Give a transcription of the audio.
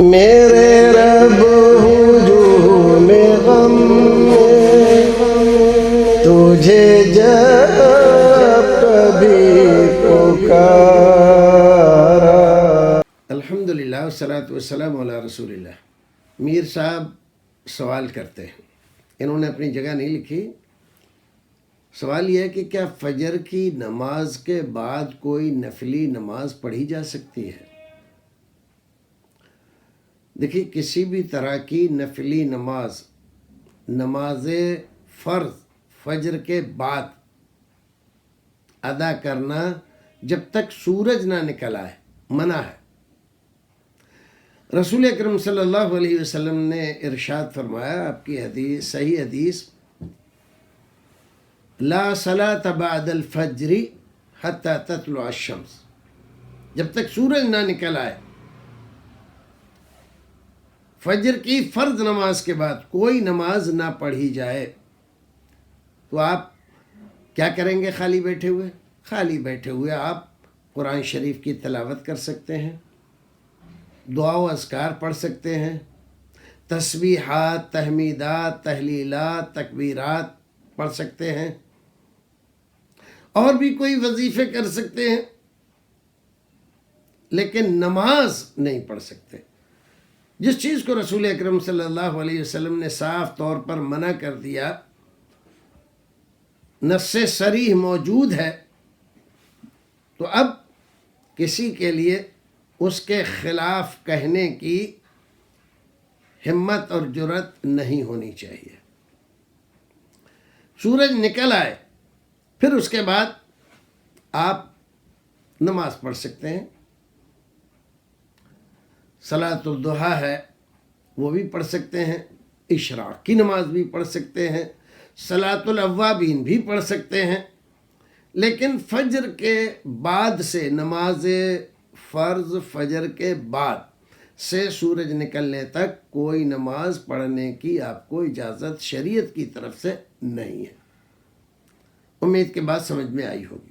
میرے رب ہجوم غم میں تجھے جب کبھی پکارا۔ الحمدللہ والصلاۃ والسلام علی رسول اللہ۔ میر صاحب سوال کرتے ہیں، انہوں نے اپنی جگہ نہیں لکھی۔ سوال یہ ہے کہ کیا فجر کی نماز کے بعد کوئی نفلی نماز پڑھی جا سکتی ہے؟ دیکھیے، کسی بھی طرح کی نفلی نماز فرض فجر کے بعد ادا کرنا جب تک سورج نہ نکل آئے منع ہے۔ رسول اکرم صلی اللہ علیہ وسلم نے ارشاد فرمایا، آپ کی حدیث صحیح حدیث، لا صلاۃ بعد الفجر حتی تطلع الشمس، جب تک سورج نہ نکل آئے فجر کی فرض نماز کے بعد کوئی نماز نہ پڑھی جائے۔ تو آپ کیا کریں گے؟ خالی بیٹھے ہوئے آپ قرآن شریف کی تلاوت کر سکتے ہیں، دعا و اذکار پڑھ سکتے ہیں، تسبیحات، تحمیدات، تحلیلات، تکبیرات پڑھ سکتے ہیں، اور بھی کوئی وظیفے کر سکتے ہیں، لیکن نماز نہیں پڑھ سکتے۔ جس چیز کو رسول اکرم صلی اللہ علیہ وسلم نے صاف طور پر منع کر دیا، نص صریح موجود ہے، تو اب کسی کے لیے اس کے خلاف کہنے کی ہمت اور جرأت نہیں ہونی چاہیے۔ سورج نکل آئے پھر اس کے بعد آپ نماز پڑھ سکتے ہیں۔ صلاۃ الضحیٰ ہے وہ بھی پڑھ سکتے ہیں، اشراق کی نماز بھی پڑھ سکتے ہیں، صلاۃ الاوابین بھی پڑھ سکتے ہیں، لیکن فجر کے بعد سے نماز فرض فجر کے بعد سے سورج نکلنے تک کوئی نماز پڑھنے کی آپ کو اجازت شریعت کی طرف سے نہیں ہے۔ امید کے بات سمجھ میں آئی ہوگی۔